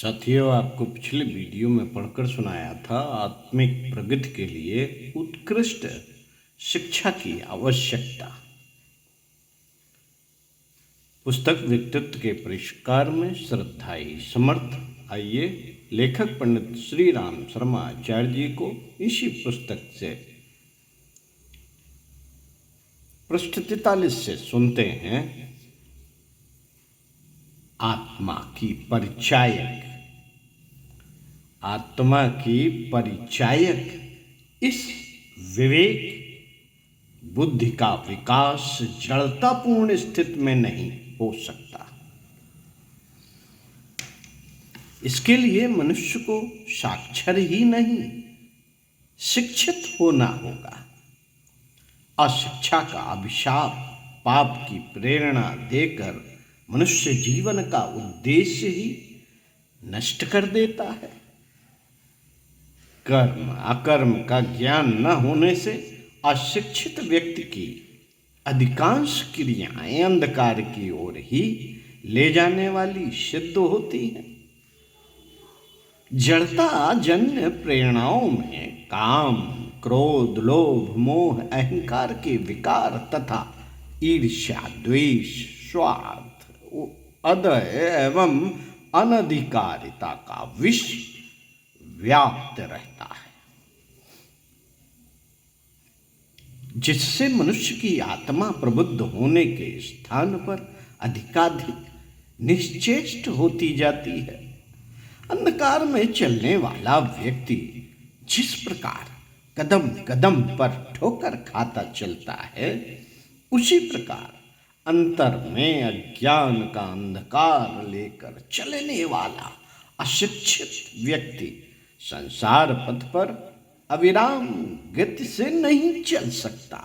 साथियों, आपको पिछले वीडियो में पढ़कर सुनाया था आत्मिक प्रगति के लिए उत्कृष्ट शिक्षा की आवश्यकता। पुस्तक व्यक्तित्व के परिष्कार में श्रद्धाई समर्थ। आइए लेखक पंडित श्री राम शर्मा आचार्य जी को इसी पुस्तक से पृष्ठ 43 से सुनते हैं। आत्मा की परिचायक। आत्मा की परिचायक इस विवेक बुद्धि का विकास जड़तापूर्ण स्थिति में नहीं हो सकता। इसके लिए मनुष्य को साक्षर ही नहीं, शिक्षित होना होगा। अशिक्षा का अभिशाप पाप की प्रेरणा देकर मनुष्य जीवन का उद्देश्य ही नष्ट कर देता है। कर्म अकर्म का ज्ञान न होने से अशिक्षित व्यक्ति की अधिकांश क्रियाएं अंधकार की ओर ही ले जाने वाली सिद्ध होती हैं। जड़ता जन्य प्रेरणाओं में काम, क्रोध, लोभ, मोह, अहंकार के विकार तथा ईर्ष्या, द्वेष, स्वार्थ, अदय एवं अनधिकारिता का विष व्याप्त रहता है, जिससे मनुष्य की आत्मा प्रबुद्ध होने के स्थान पर अधिकाधिक निश्चेष्ट होती जाती है। अंधकार में चलने वाला व्यक्ति जिस प्रकार कदम कदम पर ठोकर खाता चलता है, उसी प्रकार अंतर में अज्ञान का अंधकार लेकर चलने वाला अशिक्षित व्यक्ति संसार पथ पर अविराम गति से नहीं चल सकता।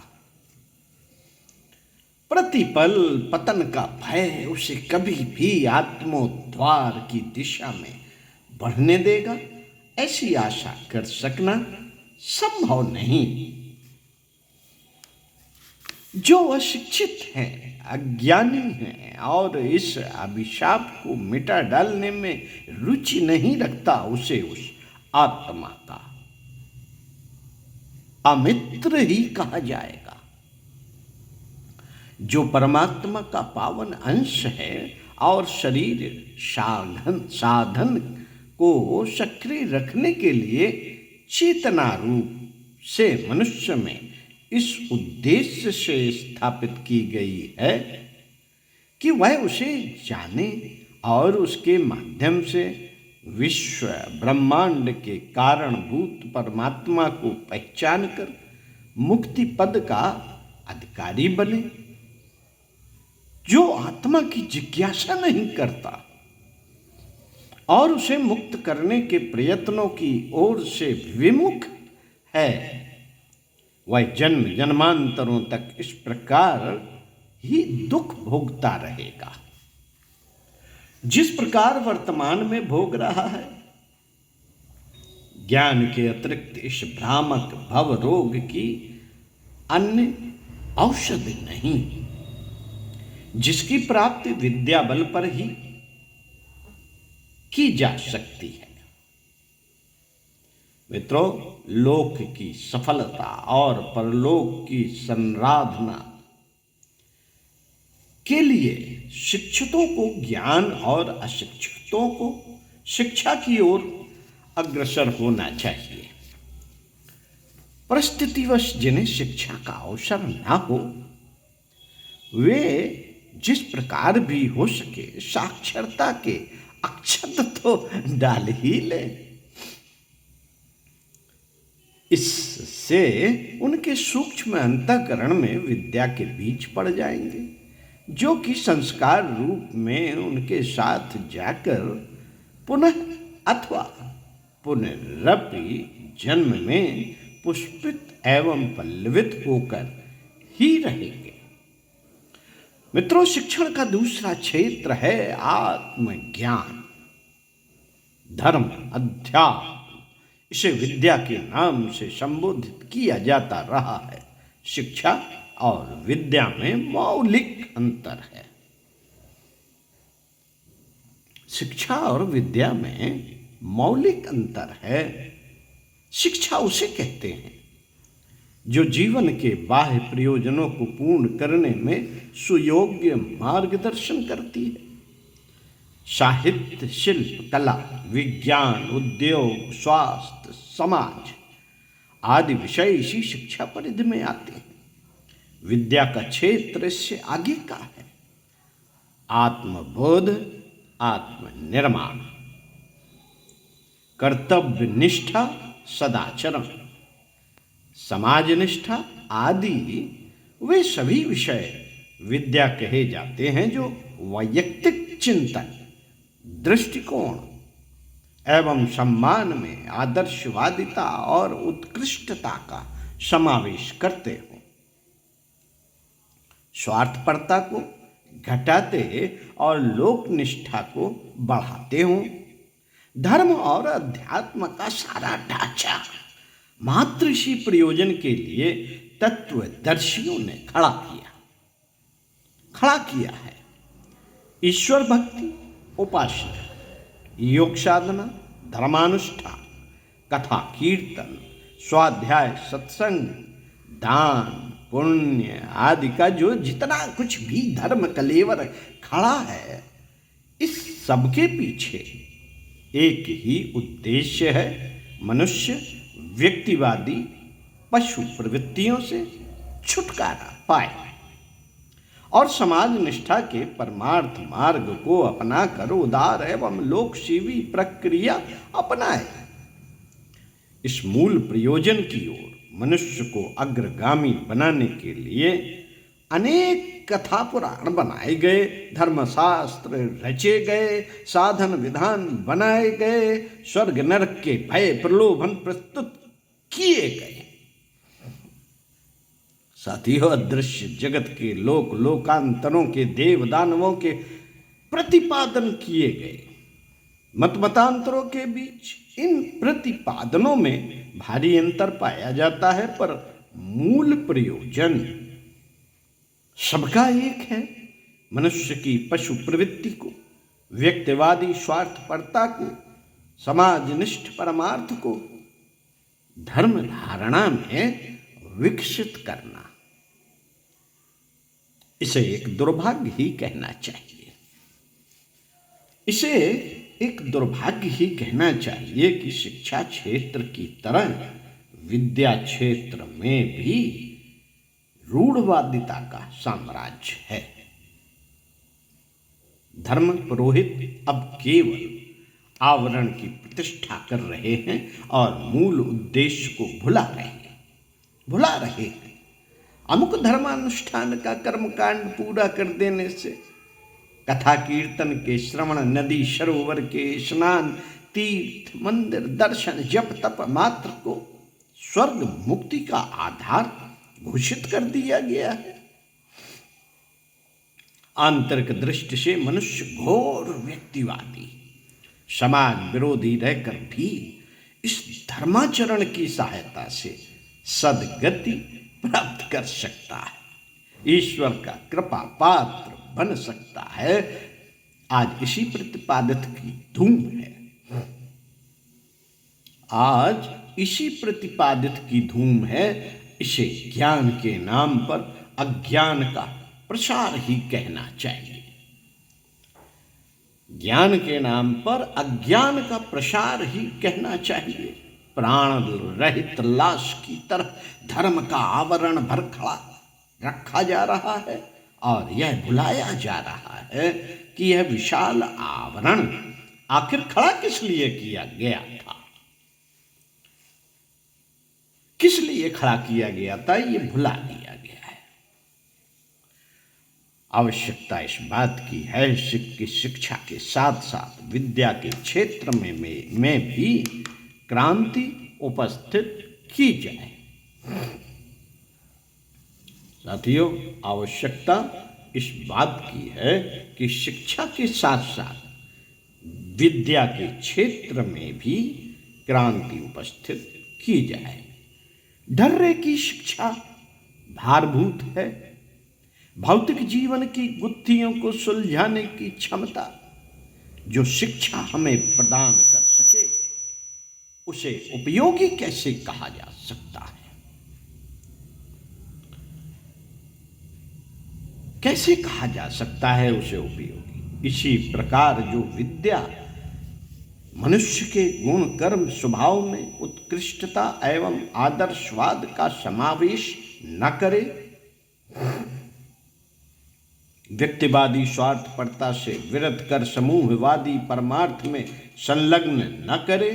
प्रतिपल पतन का भय उसे कभी भी आत्मोद्धार की दिशा में बढ़ने देगा, ऐसी आशा कर सकना संभव नहीं। जो अशिक्षित है, अज्ञानी है और इस अभिशाप को मिटा डालने में रुचि नहीं रखता, उसे उस आत्मा का अमित्र ही कहा जाएगा। जो परमात्मा का पावन अंश है और शरीर साधन को सक्रिय रखने के लिए चेतना रूप से मनुष्य में इस उद्देश्य से स्थापित की गई है कि वह उसे जाने और उसके माध्यम से विश्व ब्रह्मांड के कारणभूत परमात्मा को पहचान कर मुक्ति पद का अधिकारी बने। जो आत्मा की जिज्ञासा नहीं करता और उसे मुक्त करने के प्रयत्नों की ओर से विमुख है, वह जन्म जन्मांतरों तक इस प्रकार ही दुख भोगता रहेगा जिस प्रकार वर्तमान में भोग रहा है। ज्ञान के अतिरिक्त इस भ्रामक भव रोग की अन्य औषधि नहीं, जिसकी प्राप्ति विद्या बल पर ही की जा सकती है। मित्रों, लोक की सफलता और परलोक की संराधना के लिए शिक्षितों को ज्ञान और अशिक्षितों को शिक्षा की ओर अग्रसर होना चाहिए। परिस्थितिवश जिन्हें शिक्षा का अवसर ना हो, वे जिस प्रकार भी हो सके साक्षरता के अक्षत तो डाल ही ले। इससे उनके सूक्ष्म अंतःकरण में विद्या के बीज पड़ जाएंगे, जो कि संस्कार रूप में उनके साथ जाकर पुनः अथवा पुनरपि जन्म में पुष्पित एवं पल्लवित होकर ही रहेंगे। मित्रों, शिक्षण का दूसरा क्षेत्र है आत्मज्ञान, धर्म, अध्यात्म। इसे विद्या के नाम से संबोधित किया जाता रहा है। शिक्षा और विद्या में मौलिक अंतर है। शिक्षा और विद्या में मौलिक अंतर है। शिक्षा उसे कहते हैं जो जीवन के बाह्य प्रयोजनों को पूर्ण करने में सुयोग्य मार्गदर्शन करती है। साहित्य, शिल्प, कला, विज्ञान, उद्योग, स्वास्थ्य, समाज आदि विषय इसी शिक्षा परिधि में आते हैं। विद्या का क्षेत्र इससे आगे का है। आत्मबोध, आत्मनिर्माण, कर्तव्य निष्ठा, सदाचरण, समाज निष्ठा आदि वे सभी विषय विद्या कहे जाते हैं जो वैयक्तिक चिंतन, दृष्टिकोण एवं सम्मान में आदर्शवादिता और उत्कृष्टता का समावेश करते हो, स्वार्थपरता को घटाते और लोकनिष्ठा को बढ़ाते हो। धर्म और अध्यात्म का सारा ढांचा मात्र इसी प्रयोजन के लिए तत्वदर्शियों ने खड़ा किया है। ईश्वर भक्ति, उपासना, योग साधना, धर्मानुष्ठान, कथा कीर्तन, स्वाध्याय, सत्संग, दान, पुण्य आदि का जो जितना कुछ भी धर्म कलेवर खड़ा है, इस सबके पीछे एक ही उद्देश्य है। मनुष्य व्यक्तिवादी पशु प्रवृत्तियों से छुटकारा पाए और समाज निष्ठा के परमार्थ मार्ग को अपनाकर उदार एवं लोक सेवी प्रक्रिया अपनाए। इस मूल प्रयोजन की ओर मनुष्य को अग्रगामी बनाने के लिए अनेक कथा पुराण बनाए गए, धर्मशास्त्र रचे गए, साधन विधान बनाए गए, स्वर्ग नरक के भय प्रलोभन प्रस्तुत किए गए। साथियों, अदृश्य जगत के लोकांतरों के देव दानवों के प्रतिपादन किए गए। मतांतरों के बीच इन प्रतिपादनों में भारी अंतर पाया जाता है, पर मूल प्रयोजन सबका एक है। मनुष्य की पशु प्रवृत्ति को, व्यक्तिवादी स्वार्थपरता को, समाजनिष्ठ परमार्थ को धर्म धारणा में विकसित करना, इसे एक दुर्भाग्य ही कहना चाहिए। इसे एक दुर्भाग्य ही कहना चाहिए कि शिक्षा क्षेत्र की तरह विद्या क्षेत्र में भी रूढ़वादिता का साम्राज्य है। धर्म पुरोहित अब केवल आवरण की प्रतिष्ठा कर रहे हैं और मूल उद्देश्य को भुला रहे हैं। अमुक धर्मानुष्ठान का कर्मकांड पूरा कर देने से, कथा कीर्तन के श्रवण, नदी सरोवर के स्नान, तीर्थ मंदिर दर्शन, जप तप मात्र को स्वर्ग मुक्ति का आधार घोषित कर दिया गया है। आंतरिक दृष्टि से मनुष्य घोर व्यक्तिवादी, समाज विरोधी रहकर भी इस धर्माचरण की सहायता से सदगति प्राप्त कर सकता है, ईश्वर का कृपा पात्र बन सकता है। आज इसी प्रतिपादित की धूम है। आज इसी प्रतिपादित की धूम है। इसे ज्ञान के नाम पर अज्ञान का प्रसार ही कहना चाहिए। ज्ञान के नाम पर अज्ञान का प्रसार ही कहना चाहिए। प्राण रहित लाश की तरह धर्म का आवरण भर खड़ा रखा जा रहा है और यह भुलाया जा रहा है कि यह विशाल आवरण आखिर खड़ा किस लिए किया गया था, किस लिए खड़ा किया गया था, ये भुला दिया गया है। आवश्यकता इस बात की है कि शिक्षा के साथ साथ विद्या के क्षेत्र में भी क्रांति उपस्थित की जाए। साथियों, आवश्यकता इस बात की है कि शिक्षा के साथ साथ विद्या के क्षेत्र में भी क्रांति उपस्थित की जाए। ढर्रे की शिक्षा भारभूत है। भौतिक जीवन की गुत्थियों को सुलझाने की क्षमता जो शिक्षा हमें प्रदान कर सके उसे उपयोगी कैसे कहा जा सकता है? कैसे कहा जा सकता है उसे उपयोगी? इसी प्रकार जो विद्या मनुष्य के गुण कर्म स्वभाव में उत्कृष्टता एवं आदर्शवाद का समावेश न करे, व्यक्तिवादी स्वार्थपरता से विरत कर समूहवादी परमार्थ में संलग्न न करे,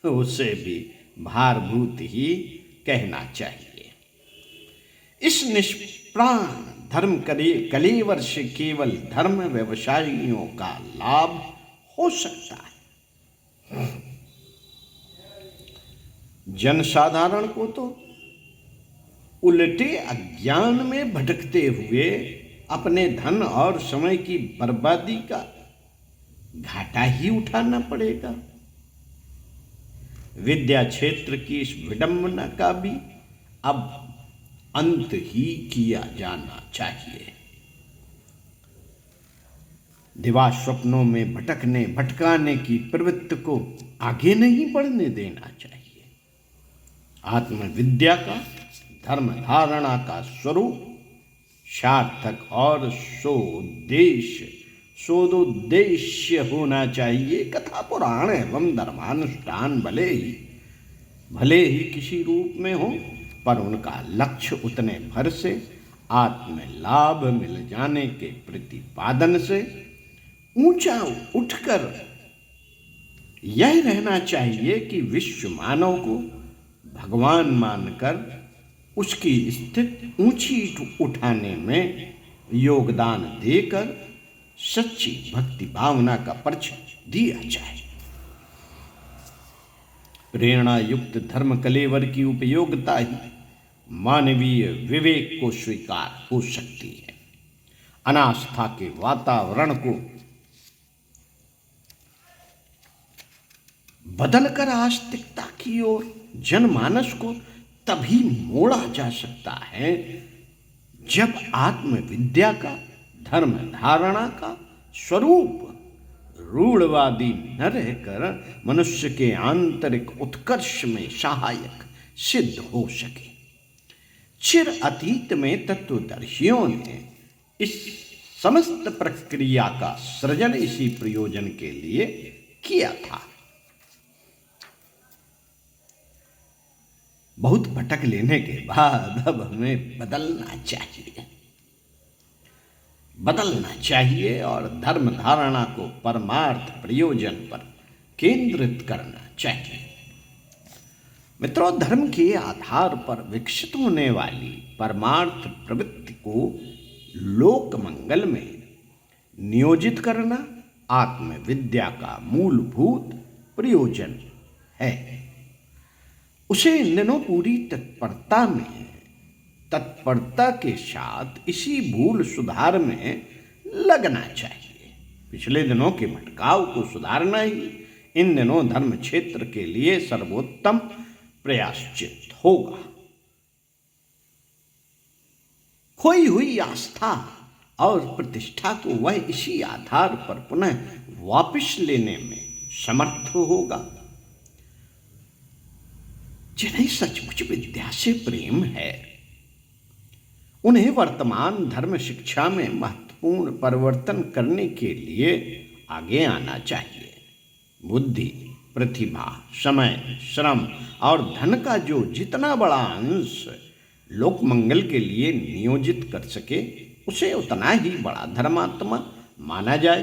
उसे भी भारभूत ही कहना चाहिए। इस निष्प्राण धर्म कलेवर से केवल धर्म व्यवसायियों का लाभ हो सकता है। जनसाधारण को तो उल्टे अज्ञान में भटकते हुए अपने धन और समय की बर्बादी का घाटा ही उठाना पड़ेगा। विद्या क्षेत्र की इस विडंबना का भी अब अंत ही किया जाना चाहिए। दिवा स्वप्नों में भटकाने की प्रवृत्ति को आगे नहीं बढ़ने देना चाहिए। आत्मविद्या का धर्म धारणा का स्वरूप सार्थक और सोदुद्देश्य होना चाहिए। कथा पुराण एवं धर्मानुष्ठान भले ही किसी रूप में हो, पर उनका लक्ष्य उतने भर से आत्म लाभ मिल जाने के प्रतिपादन से ऊंचा उठकर यह रहना चाहिए कि विश्व मानव को भगवान मानकर उसकी स्थिति ऊंची उठाने में योगदान देकर सच्ची भक्ति भावना का परिचय दिया जाए। प्रेरणा युक्त धर्म कलेवर की उपयोगिता ही मानवीय विवेक को स्वीकार हो सकती है। अनास्था के वातावरण को बदलकर आस्तिकता की ओर जनमानस को तभी मोड़ा जा सकता है जब आत्मविद्या का धर्म धारणा का स्वरूप रूढ़वादी न रहकर मनुष्य के आंतरिक उत्कर्ष में सहायक सिद्ध हो सके। चिर अतीत में तत्वदर्शियों ने इस समस्त प्रक्रिया का सृजन इसी प्रयोजन के लिए किया था। बहुत भटक लेने के बाद अब हमें बदलना चाहिए और धर्म धारणा को परमार्थ प्रयोजन पर केंद्रित करना चाहिए। मित्रों, धर्म के आधार पर विकसित होने वाली परमार्थ प्रवृत्ति को लोक मंगल में नियोजित करना आत्मविद्या का मूलभूत प्रयोजन है। उसे इन दिनों पूरी तत्परता के साथ इसी भूल सुधार में लगना चाहिए। पिछले दिनों के भटकाव को सुधारना ही इन दिनों धर्म क्षेत्र के लिए सर्वोत्तम प्रयासचित होगा। खोई हुई आस्था और प्रतिष्ठा को वह इसी आधार पर पुनः वापस लेने में समर्थ होगा। जिन्हें सचमुच विद्या से प्रेम है, उन्हें वर्तमान धर्म शिक्षा में महत्वपूर्ण परिवर्तन करने के लिए आगे आना चाहिए। बुद्धि, प्रतिभा, समय, श्रम और धन का जो जितना बड़ा अंश लोक मंगल के लिए नियोजित कर सके, उसे उतना ही बड़ा धर्मात्मा माना जाए।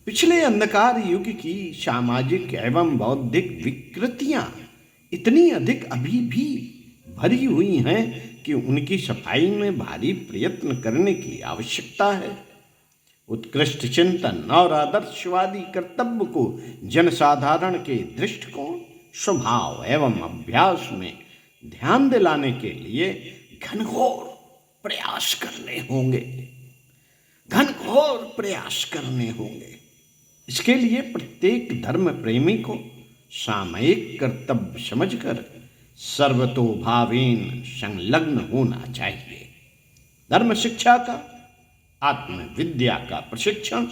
पिछले अंधकार युग की सामाजिक एवं बौद्धिक विकृतियां इतनी अधिक अभी भी भरी हुई हैं कि उनकी सफाई में भारी प्रयत्न करने की आवश्यकता है। उत्कृष्ट चिंतन और आदर्शवादी कर्तव्य को जनसाधारण के दृष्टिकोण, स्वभाव एवं अभ्यास में ध्यान दिलाने के लिए घनघोर प्रयास करने होंगे। इसके लिए प्रत्येक धर्म प्रेमी को सामयिक कर्तव्य समझकर सर्वतोभावेन संलग्न होना चाहिए। धर्म शिक्षा का, आत्मविद्या का प्रशिक्षण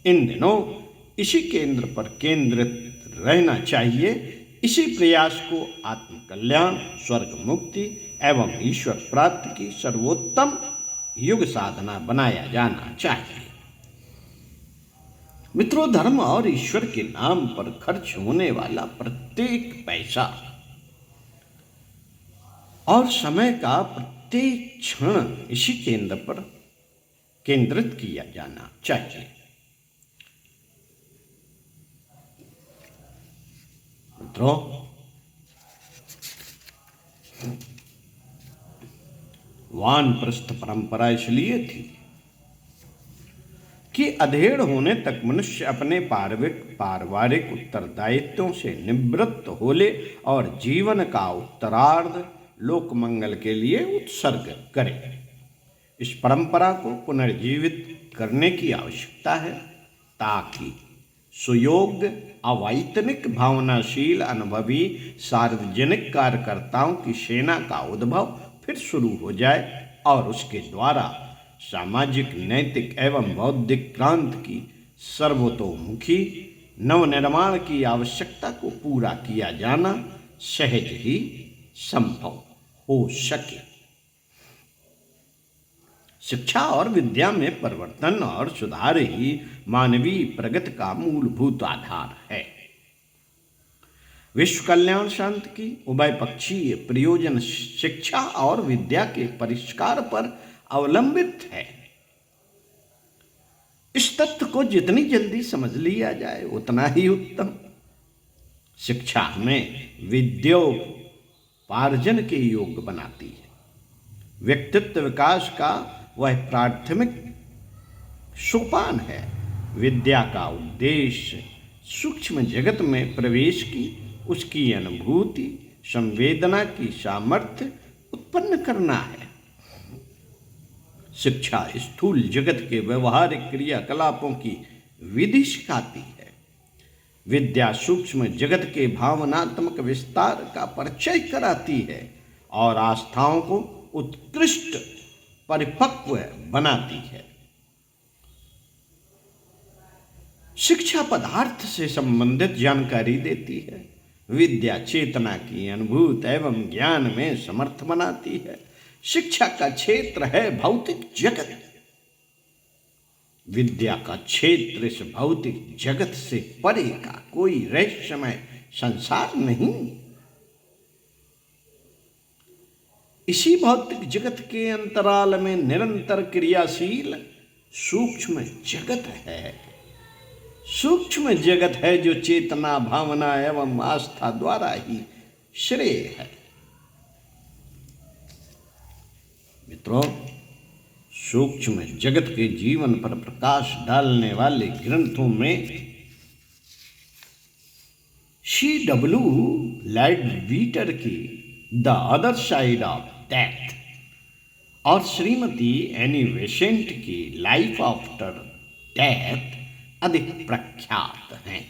इन दिनों इसी केंद्र पर केंद्रित रहना चाहिए। इसी प्रयास को आत्मकल्याण, स्वर्ग मुक्ति एवं ईश्वर प्राप्ति की सर्वोत्तम युग साधना बनाया जाना चाहिए। मित्रों, धर्म और ईश्वर के नाम पर खर्च होने वाला प्रत्येक पैसा और समय का प्रत्येक क्षण इसी केंद्र पर केंद्रित किया जाना चाहिए। मित्रों, वानप्रस्थ परंपरा इसलिए थी कि अधेड़ होने तक मनुष्य अपने पारिवारिक उत्तरदायित्वों से निवृत्त हो ले और जीवन का उत्तरार्ध लोक मंगल के लिए उत्सर्ग करे। इस परंपरा को पुनर्जीवित करने की आवश्यकता है ताकि सुयोग्य, अवैतनिक, भावनाशील, अनुभवी सार्वजनिक कार्यकर्ताओं की सेना का उद्भव फिर शुरू हो जाए और उसके द्वारा सामाजिक, नैतिक एवं बौद्धिक क्रांति की सर्वतोमुखी नवनिर्माण की आवश्यकता को पूरा किया जाना सहज ही संभव हो सके। शिक्षा और विद्या में परिवर्तन और सुधार ही मानवीय प्रगति का मूलभूत आधार है। विश्व कल्याण शांति की उभयपक्षीय प्रयोजन शिक्षा और विद्या के परिष्कार पर अवलंबित है। इस तथ्य को जितनी जल्दी समझ लिया जाए उतना ही उत्तम। शिक्षा हमें विद्योपार्जन के योग्य बनाती है। व्यक्तित्व विकास का वह प्राथमिक सोपान है। विद्या का उद्देश्य सूक्ष्म जगत में प्रवेश की, उसकी अनुभूति, संवेदना की सामर्थ्य उत्पन्न करना है। शिक्षा स्थूल जगत के व्यवहारिक क्रियाकलापों की विधि सिखाती है। विद्या सूक्ष्म जगत के भावनात्मक विस्तार का परिचय कराती है और आस्थाओं को उत्कृष्ट परिपक्व बनाती है। शिक्षा पदार्थ से संबंधित जानकारी देती है। विद्या चेतना की अनुभूति एवं ज्ञान में समर्थ बनाती है। शिक्षा का क्षेत्र है भौतिक जगत। विद्या का क्षेत्र इस भौतिक जगत से परे का कोई रहस्यमय संसार नहीं। इसी भौतिक जगत के अंतराल में निरंतर क्रियाशील सूक्ष्म जगत है। सूक्ष्म जगत है जो चेतना, भावना एवं आस्था द्वारा ही श्रेय है। मित्रों, सूक्ष्म जगत के जीवन पर प्रकाश डालने वाले ग्रंथों में C.W. लैडवीटर की the other side of death और श्रीमती एनी बेसेंट की लाइफ आफ्टर डेथ अधिक प्रख्यात हैं।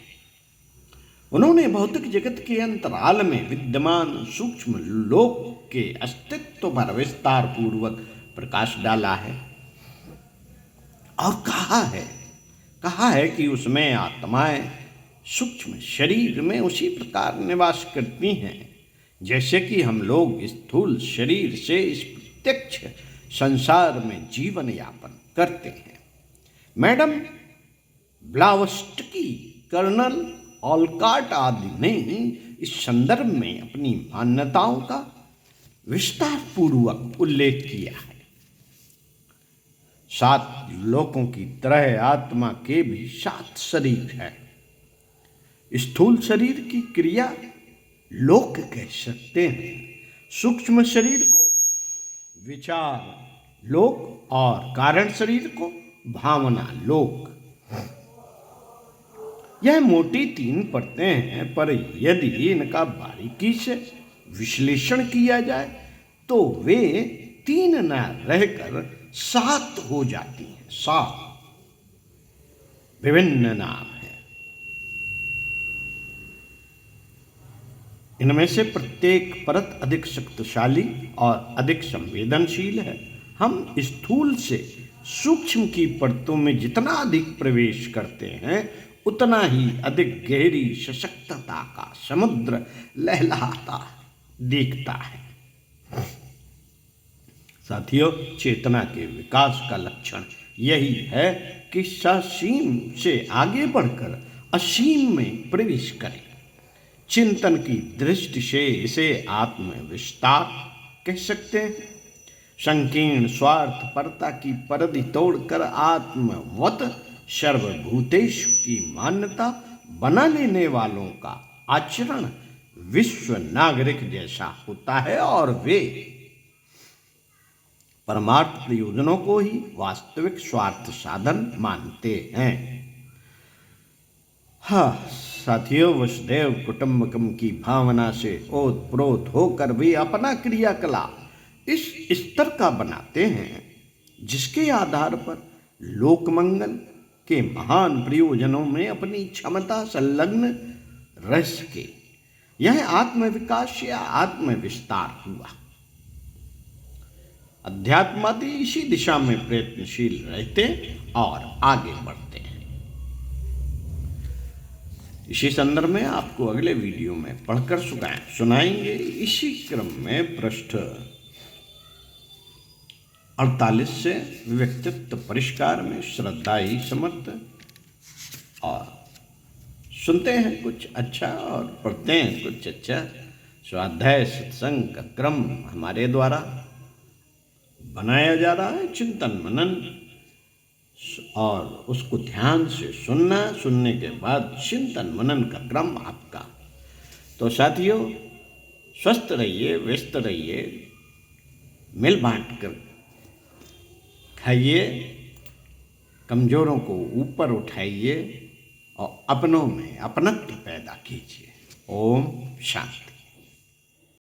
उन्होंने भौतिक जगत के अंतराल में विद्यमान सूक्ष्म लोक के अस्तित्व पर विस्तार पूर्वक प्रकाश डाला है और कहा है कि उसमें आत्माएं सूक्ष्म शरीर में उसी प्रकार निवास करती हैं जैसे कि हम लोग स्थूल शरीर से इस प्रत्यक्ष संसार में जीवन यापन करते हैं। मैडम ब्लावस्टकी, कर्नल ऑलकाट आदि ने इस संदर्भ में अपनी मान्यताओं का विस्तार पूर्वक उल्लेख किया है। 7 लोकों की तरह आत्मा के भी 7 शरीर हैं। स्थूल शरीर की क्रिया लोक कह सकते हैं, सूक्ष्म शरीर को विचार लोक और कारण शरीर को भावना लोक। यह मोटी 3 परतें हैं, पर यदि इनका बारीकी से विश्लेषण किया जाए तो वे 3 न रहकर 7 हो जाती हैं। 7 विभिन्न नाम हैं। इनमें से प्रत्येक परत अधिक शक्तिशाली और अधिक संवेदनशील है। हम स्थूल से सूक्ष्म की परतों में जितना अधिक प्रवेश करते हैं, उतना ही अधिक गहरी सशक्तता का समुद्र लहलहाता दिखता है। साथियों, चेतना के विकास का लक्षण यही है कि ससीम से आगे बढ़कर असीम में प्रवेश करें। चिंतन की दृष्टि से इसे आत्म विस्तार कह सकते हैं। संकीर्ण स्वार्थपरता की परिधि तोड़कर आत्मवत सर्वभूतेषु की मान्यता बना लेने वालों का आचरण विश्व नागरिक जैसा होता है और वे परमार्थ प्रयोजनों को ही वास्तविक स्वार्थ साधन मानते हैं। हाँ साथियों, वसुधैव कुटुंबकम की भावना से ओतप्रोत होकर वे अपना क्रियाकलाप इस स्तर का बनाते हैं जिसके आधार पर लोकमंगल के महान प्रयोजनों में अपनी क्षमता संलग्न रह सके। यह आत्मविकास या आत्मविस्तार हुआ। अध्यात्मवादी इसी दिशा में प्रयत्नशील रहते और आगे बढ़ते हैं। इसी संदर्भ में आपको अगले वीडियो में पढ़कर सुनाएंगे। इसी क्रम में पृष्ठ 48 से व्यक्तित्व परिष्कार में श्रद्धा ही समर्थ, और सुनते हैं कुछ अच्छा और पढ़ते हैं कुछ अच्छा। स्वाध्याय सत्संग का क्रम हमारे द्वारा बनाया जा रहा है, चिंतन मनन, और उसको ध्यान से सुनना, सुनने के बाद चिंतन मनन का क्रम आपका। तो साथियों, स्वस्थ रहिए, व्यस्त रहिए, मिल बांट कर खाइए, कमजोरों को ऊपर उठाइए और अपनों में अपनत्व पैदा कीजिए। ओम शांति।